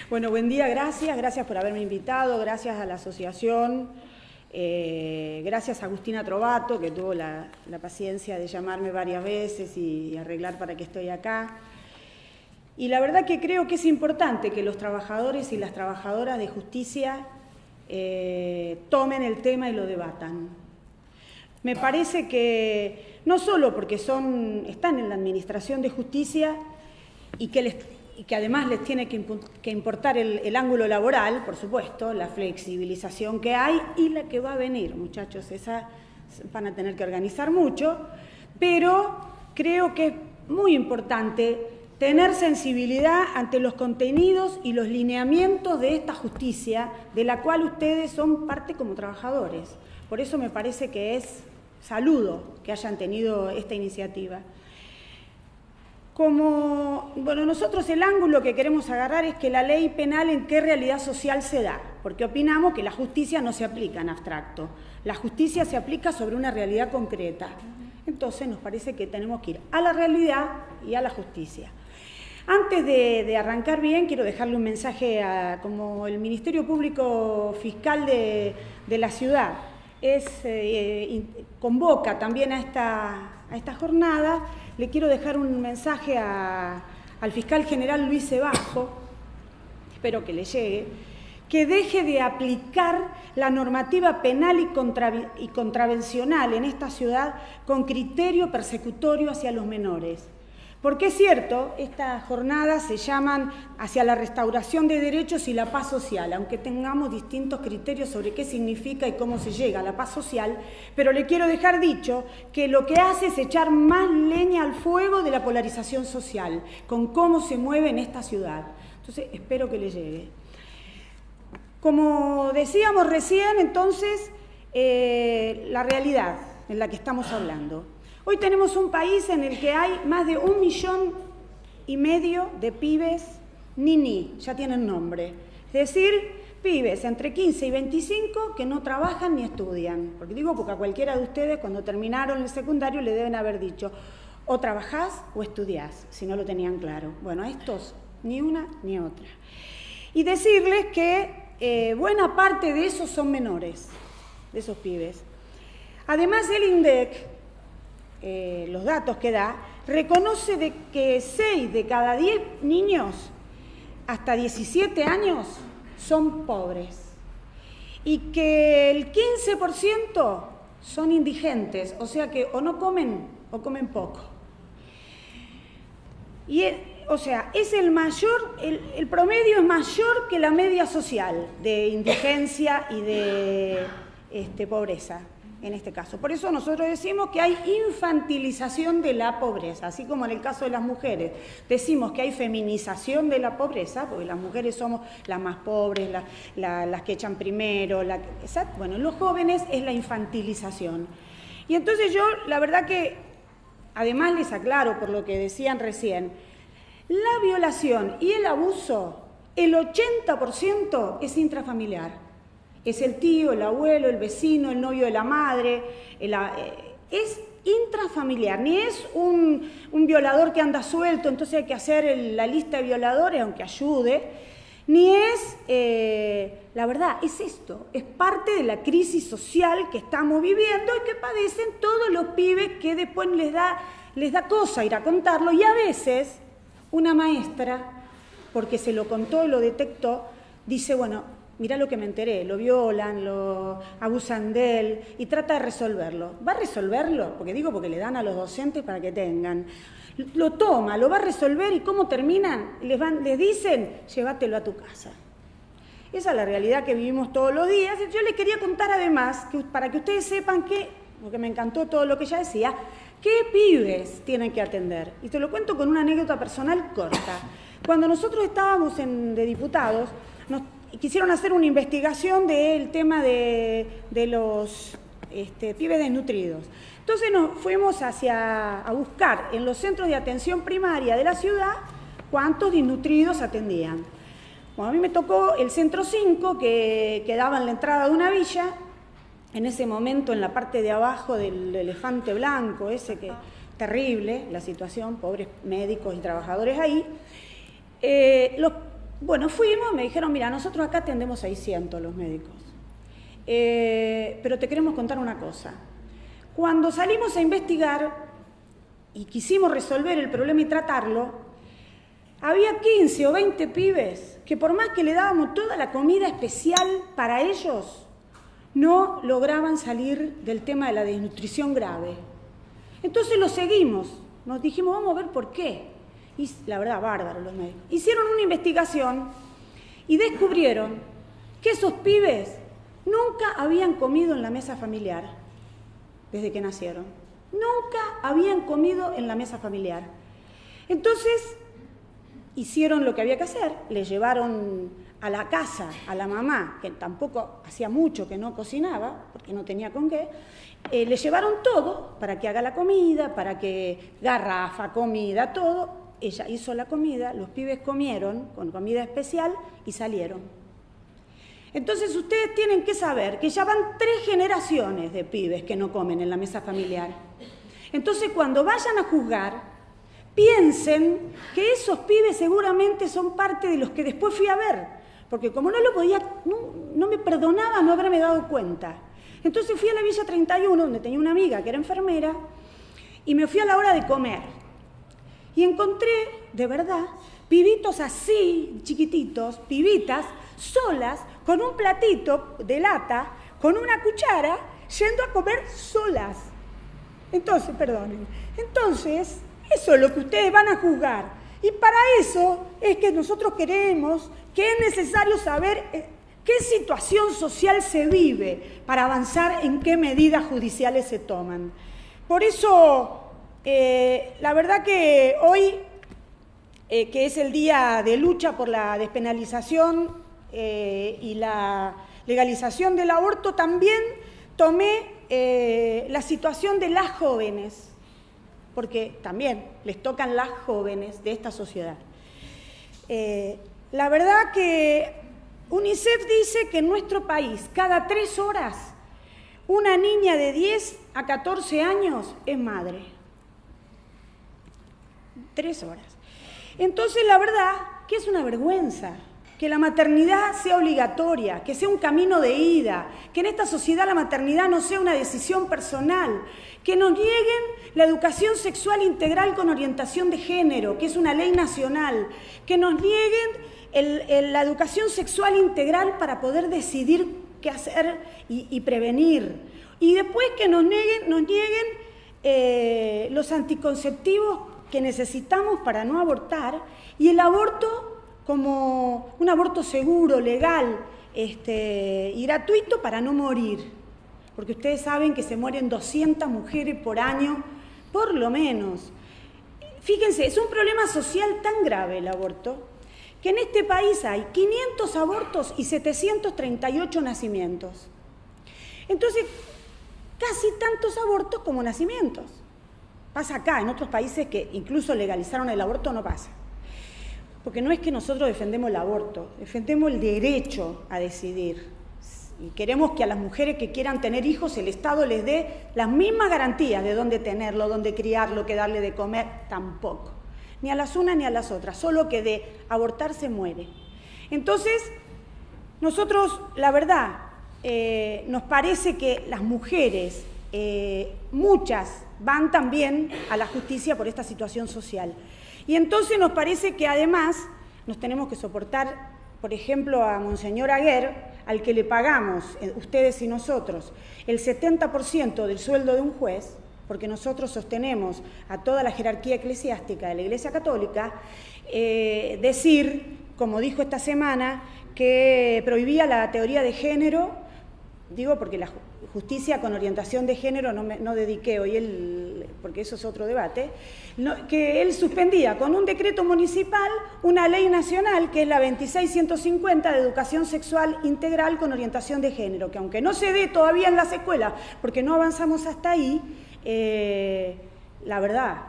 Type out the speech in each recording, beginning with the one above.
Bueno, buen día, gracias por haberme invitado, gracias a la asociación, gracias a Agustina Trovato, que tuvo la paciencia de llamarme varias veces y arreglar para que estoy acá. Y la verdad que creo que es importante que los trabajadores y las trabajadoras de justicia tomen el tema y lo debatan. Me parece que no solo porque están en la administración de justicia y que además les tiene que importar el ángulo laboral, por supuesto, la flexibilización que hay y la que va a venir, muchachos, esa van a tener que organizar mucho, pero creo que es muy importante tener sensibilidad ante los contenidos y los lineamientos de esta justicia, de la cual ustedes son parte como trabajadores. Por eso me parece que saludo que hayan tenido esta iniciativa. Nosotros el ángulo que queremos agarrar es que la ley penal en qué realidad social se da, porque opinamos que la justicia no se aplica en abstracto, la justicia se aplica sobre una realidad concreta. Entonces nos parece que tenemos que ir a la realidad y a la justicia. Antes de arrancar bien, quiero dejarle un mensaje como el Ministerio Público Fiscal de la ciudad convoca también a esta jornada. Le quiero dejar un mensaje al fiscal general Luis Cebajo, espero que le llegue, que deje de aplicar la normativa penal y contravencional en esta ciudad con criterio persecutorio hacia los menores. Porque es cierto, estas jornadas se llaman hacia la restauración de derechos y la paz social, aunque tengamos distintos criterios sobre qué significa y cómo se llega a la paz social, pero le quiero dejar dicho que lo que hace es echar más leña al fuego de la polarización social, con cómo se mueve en esta ciudad. Entonces, espero que le llegue. Como decíamos recién, entonces, la realidad en la que estamos hablando. Hoy tenemos un país en el que hay más de 1,5 millones de pibes niní, ya tienen nombre. Es decir, pibes entre 15 y 25 que no trabajan ni estudian. Porque a cualquiera de ustedes cuando terminaron el secundario le deben haber dicho o trabajás o estudiás, si no lo tenían claro. Bueno, a estos ni una ni otra. Y decirles que buena parte de esos son menores, de esos pibes. Además, el INDEC, los datos que da, reconoce de que 6 de cada 10 niños hasta 17 años son pobres y que el 15% son indigentes, o sea que o no comen o comen poco. Y es el promedio es mayor que la media social de indigencia y de pobreza. En este caso. Por eso nosotros decimos que hay infantilización de la pobreza, así como en el caso de las mujeres. Decimos que hay feminización de la pobreza, porque las mujeres somos las más pobres, las que echan primero. Bueno, los jóvenes es la infantilización. Y entonces yo, la verdad que, además les aclaro por lo que decían recién, la violación y el abuso, el 80% es intrafamiliar. Es el tío, el abuelo, el vecino, el novio de la madre, es intrafamiliar, ni es un violador que anda suelto, entonces hay que hacer la lista de violadores, aunque ayude, ni es, la verdad, es esto, es parte de la crisis social que estamos viviendo y que padecen todos los pibes que después les da cosa ir a contarlo, y a veces una maestra, porque se lo contó y lo detectó, dice, bueno, mirá lo que me enteré, lo violan, lo abusan de él y trata de resolverlo. ¿Va a resolverlo? Porque le dan a los docentes para que tengan. Lo toma, lo va a resolver y ¿cómo terminan? Les dicen, llévatelo a tu casa. Esa es la realidad que vivimos todos los días. Yo les quería contar además, para que ustedes sepan porque me encantó todo lo que ella decía, qué pibes tienen que atender. Y te lo cuento con una anécdota personal corta. Cuando nosotros estábamos de diputados, quisieron hacer una investigación del tema de los pibes desnutridos. Entonces nos fuimos a buscar en los centros de atención primaria de la ciudad cuántos desnutridos atendían. Bueno, a mí me tocó el centro 5, que quedaba en la entrada de una villa, en ese momento en la parte de abajo del elefante blanco, terrible la situación, pobres médicos y trabajadores ahí. Bueno, fuimos, me dijeron, mira, nosotros acá atendemos 600 los médicos, pero te queremos contar una cosa. Cuando salimos a investigar y quisimos resolver el problema y tratarlo, había 15 o 20 pibes que por más que le dábamos toda la comida especial para ellos, no lograban salir del tema de la desnutrición grave. Entonces lo seguimos, nos dijimos, vamos a ver por qué. Y la verdad, bárbaro los médicos. Hicieron una investigación y descubrieron que esos pibes nunca habían comido en la mesa familiar desde que nacieron. Nunca habían comido en la mesa familiar. Entonces, hicieron lo que había que hacer, le llevaron a la casa a la mamá, que tampoco hacía mucho que no cocinaba, porque no tenía con qué, le llevaron todo para que haga la comida, para que garrafa, comida, todo. Ella hizo la comida, los pibes comieron con comida especial y salieron. Entonces ustedes tienen que saber que ya van 3 generaciones de pibes que no comen en la mesa familiar. Entonces cuando vayan a juzgar, piensen que esos pibes seguramente son parte de los que después fui a ver, porque como no lo podía, no me perdonaba no haberme dado cuenta. Entonces fui a la Villa 31, donde tenía una amiga que era enfermera, y me fui a la hora de comer. Y encontré, de verdad, pibitos así, chiquititos, pibitas, solas, con un platito de lata, con una cuchara, yendo a comer solas. Entonces, perdonen, eso es lo que ustedes van a juzgar. Y para eso es que nosotros queremos, que es necesario saber qué situación social se vive para avanzar en qué medidas judiciales se toman. Por eso, la verdad que hoy, que es el día de lucha por la despenalización y la legalización del aborto, también tomé la situación de las jóvenes, porque también les tocan las jóvenes de esta sociedad. La verdad que UNICEF dice que en nuestro país, cada 3 horas, una niña de 10 a 14 años es madre. 3 horas. Entonces, la verdad que es una vergüenza que la maternidad sea obligatoria, que sea un camino de ida, que en esta sociedad la maternidad no sea una decisión personal, que nos nieguen la educación sexual integral con orientación de género, que es una ley nacional, que nos nieguen la educación sexual integral para poder decidir qué hacer y prevenir, y después que nos nieguen los anticonceptivos que necesitamos para no abortar, y el aborto como un aborto seguro, legal y gratuito para no morir. Porque ustedes saben que se mueren 200 mujeres por año, por lo menos. Fíjense, es un problema social tan grave el aborto, que en este país hay 500 abortos y 738 nacimientos. Entonces, casi tantos abortos como nacimientos. Pasa acá, en otros países que incluso legalizaron el aborto no pasa. Porque no es que nosotros defendemos el aborto, defendemos el derecho a decidir. Y queremos que a las mujeres que quieran tener hijos el Estado les dé las mismas garantías de dónde tenerlo, dónde criarlo, qué darle de comer, tampoco. Ni a las unas ni a las otras, solo que de abortar se muere. Entonces, nosotros, la verdad, nos parece que las mujeres, muchas, van también a la justicia por esta situación social. Y entonces nos parece que además nos tenemos que soportar, por ejemplo, a Monseñor Aguer, al que le pagamos, ustedes y nosotros, el 70% del sueldo de un juez, porque nosotros sostenemos a toda la jerarquía eclesiástica de la Iglesia Católica, decir, como dijo esta semana, que prohibía la teoría de género, digo porque la justicia con orientación de género no dediqué hoy, porque eso es otro debate, que él suspendía con un decreto municipal una ley nacional que es la 26150 de educación sexual integral con orientación de género, que aunque no se dé todavía en las escuelas, porque no avanzamos hasta ahí, la verdad,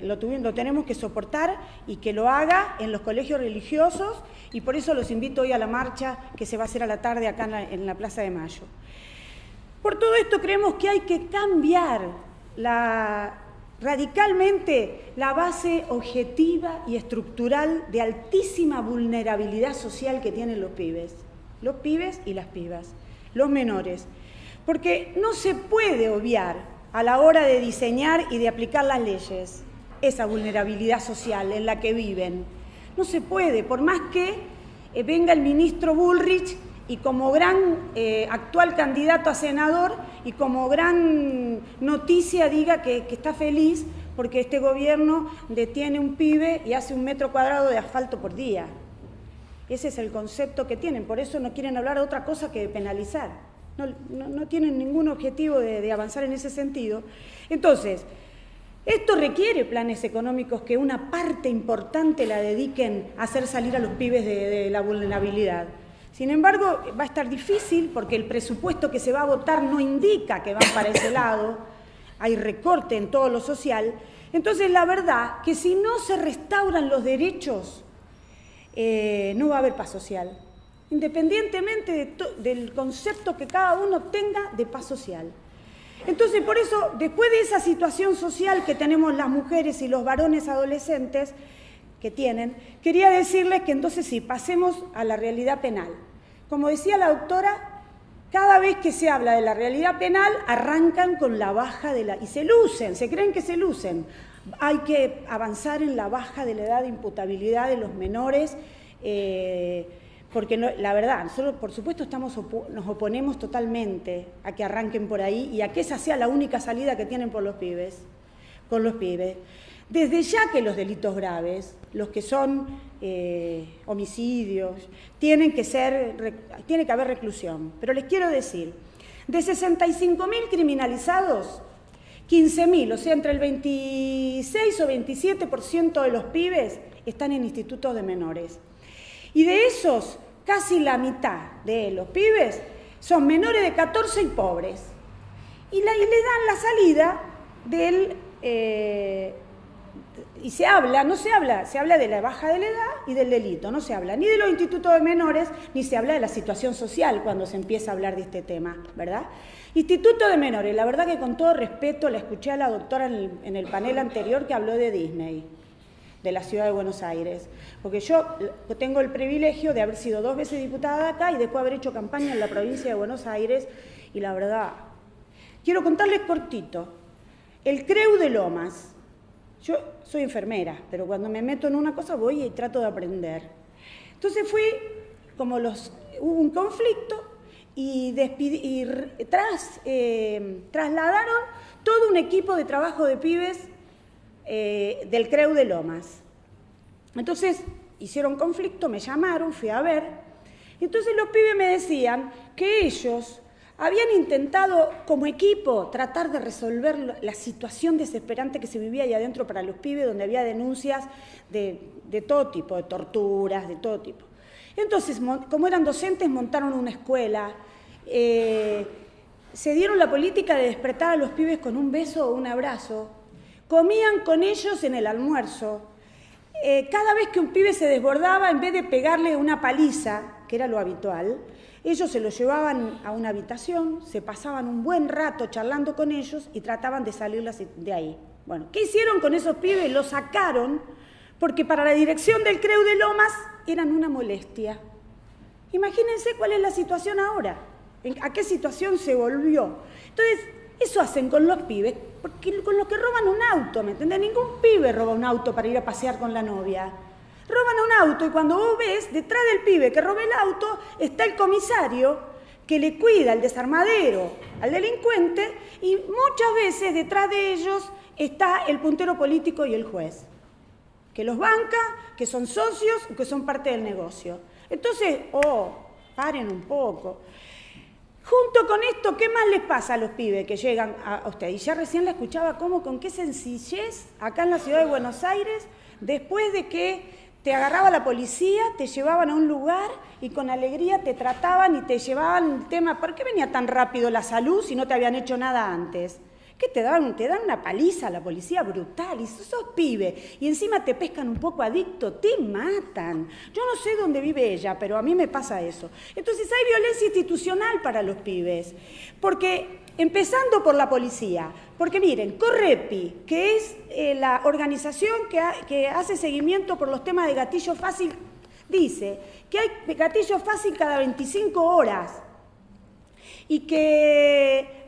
lo tenemos que soportar y que lo haga en los colegios religiosos, y por eso los invito hoy a la marcha que se va a hacer a la tarde acá en la Plaza de Mayo. Por todo esto creemos que hay que cambiar la radicalmente la base objetiva y estructural de altísima vulnerabilidad social que tienen los pibes y las pibas, los menores. Porque no se puede obviar a la hora de diseñar y de aplicar las leyes esa vulnerabilidad social en la que viven. No se puede, por más que venga el ministro Bullrich y como gran actual candidato a senador y como gran noticia diga que está feliz porque este gobierno detiene un pibe y hace 1 metro cuadrado de asfalto por día. Ese es el concepto que tienen, por eso no quieren hablar de otra cosa que de penalizar. No tienen ningún objetivo de avanzar en ese sentido. Entonces, esto requiere planes económicos que una parte importante la dediquen a hacer salir a los pibes de la vulnerabilidad. Sin embargo, va a estar difícil porque el presupuesto que se va a votar no indica que van para ese lado, hay recorte en todo lo social. Entonces, la verdad que si no se restauran los derechos, no va a haber paz social, independientemente del concepto que cada uno tenga de paz social. Entonces, por eso, después de esa situación social que tenemos las mujeres y los varones adolescentes que tienen, quería decirles que entonces sí, pasemos a la realidad penal. Como decía la doctora, cada vez que se habla de la realidad penal, arrancan con la baja de la... y se lucen, se creen que se lucen. Hay que avanzar en la baja de la edad de imputabilidad de los menores, porque no, la verdad, nosotros por supuesto nos oponemos totalmente a que arranquen por ahí y a que esa sea la única salida que tienen por los pibes, con los pibes. Desde ya que los delitos graves, los que son homicidios, tiene que haber reclusión. Pero les quiero decir, de 65.000 criminalizados, 15.000, o sea, entre el 26 o 27% de los pibes están en institutos de menores. Y de esos, casi la mitad de los pibes son menores de 14 y pobres. Y les dan la salida del... y se habla de la baja de la edad y del delito, no se habla ni de los institutos de menores, ni se habla de la situación social cuando se empieza a hablar de este tema, ¿verdad? Instituto de menores, la verdad que con todo respeto la escuché a la doctora en el panel anterior que habló de Disney, de la ciudad de Buenos Aires, porque yo tengo el privilegio de haber sido 2 veces diputada de acá y después haber hecho campaña en la provincia de Buenos Aires, y la verdad, quiero contarles cortito, el CREU de Lomas. Yo soy enfermera, pero cuando me meto en una cosa voy y trato de aprender. Entonces hubo un conflicto y trasladaron todo un equipo de trabajo de pibes del CREU de Lomas. Entonces hicieron conflicto, me llamaron, fui a ver, y entonces los pibes me decían que ellos habían intentado como equipo tratar de resolver la situación desesperante que se vivía ahí adentro para los pibes, donde había denuncias de todo tipo, de torturas, de todo tipo. Entonces, como eran docentes, montaron una escuela, se dieron la política de despertar a los pibes con un beso o un abrazo, comían con ellos en el almuerzo. Cada vez que un pibe se desbordaba, en vez de pegarle una paliza, que era lo habitual, ellos se los llevaban a una habitación, se pasaban un buen rato charlando con ellos y trataban de salir de ahí. Bueno, ¿qué hicieron con esos pibes? Los sacaron porque para la dirección del CREU de Lomas eran una molestia. Imagínense cuál es la situación ahora, a qué situación se volvió. Entonces, eso hacen con los pibes, porque con los que roban un auto, ¿me entendés? Ningún pibe roba un auto para ir a pasear con la novia. Roban un auto y cuando vos ves, detrás del pibe que roba el auto está el comisario que le cuida al desarmadero, al delincuente, y muchas veces detrás de ellos está el puntero político y el juez, que los banca, que son socios o que son parte del negocio. Entonces, paren un poco. Junto con esto, ¿qué más les pasa a los pibes que llegan a usted? Y ya recién la escuchaba con qué sencillez, acá en la ciudad de Buenos Aires, después de que te agarraba la policía, te llevaban a un lugar y con alegría te trataban y te llevaban el tema. ¿Por qué venía tan rápido la salud si no te habían hecho nada antes? ¿Qué te dan? Te dan una paliza a la policía brutal, y sos pibe, y encima te pescan un poco adicto, te matan. Yo no sé dónde vive ella, pero a mí me pasa eso. Entonces hay violencia institucional para los pibes, porque, empezando por la policía, porque miren, Correpi, que es la organización que hace seguimiento por los temas de gatillo fácil, dice que hay gatillo fácil cada 25 horas, y que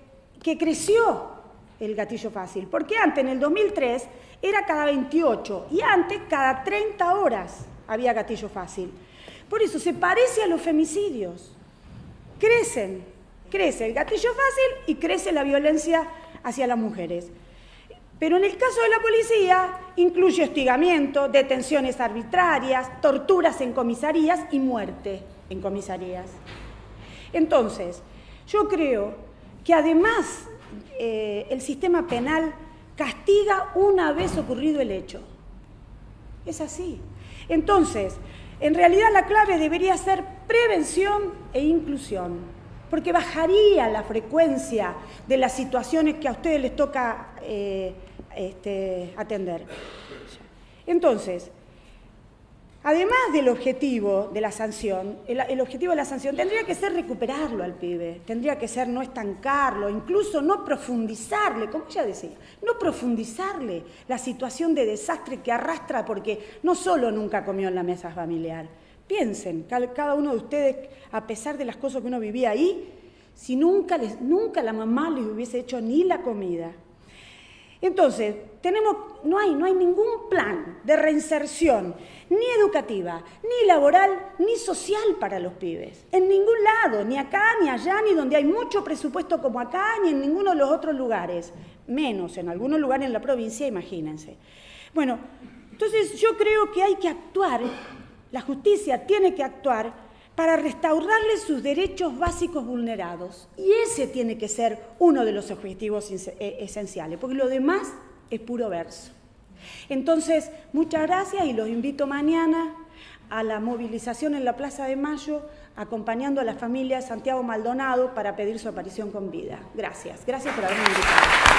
creció el gatillo fácil, porque antes, en el 2003, era cada 28, y antes cada 30 horas había gatillo fácil. Por eso se parece a los femicidios. Crece el gatillo fácil y crece la violencia hacia las mujeres. Pero en el caso de la policía, incluye hostigamiento, detenciones arbitrarias, torturas en comisarías y muerte en comisarías. Entonces, yo creo que además el sistema penal castiga una vez ocurrido el hecho. Es así. Entonces, en realidad la clave debería ser prevención e inclusión, porque bajaría la frecuencia de las situaciones que a ustedes les toca atender. Entonces, además del objetivo de la sanción, el objetivo de la sanción tendría que ser recuperarlo al pibe, tendría que ser no estancarlo, incluso no profundizarle, como ella decía, no profundizarle la situación de desastre que arrastra, porque no solo nunca comió en la mesa familiar. Piensen, cada uno de ustedes, a pesar de las cosas que uno vivía ahí, si nunca la mamá les hubiese hecho ni la comida. Entonces, no hay ningún plan de reinserción, ni educativa, ni laboral, ni social para los pibes. En ningún lado, ni acá, ni allá, ni donde hay mucho presupuesto como acá, ni en ninguno de los otros lugares. Menos en algunos lugares en la provincia, imagínense. Bueno, entonces yo creo que hay que actuar, la justicia tiene que actuar para restaurarles sus derechos básicos vulnerados. Y ese tiene que ser uno de los objetivos esenciales, porque lo demás es puro verso. Entonces, muchas gracias y los invito mañana a la movilización en la Plaza de Mayo, acompañando a la familia Santiago Maldonado para pedir su aparición con vida. Gracias. Gracias por haberme invitado.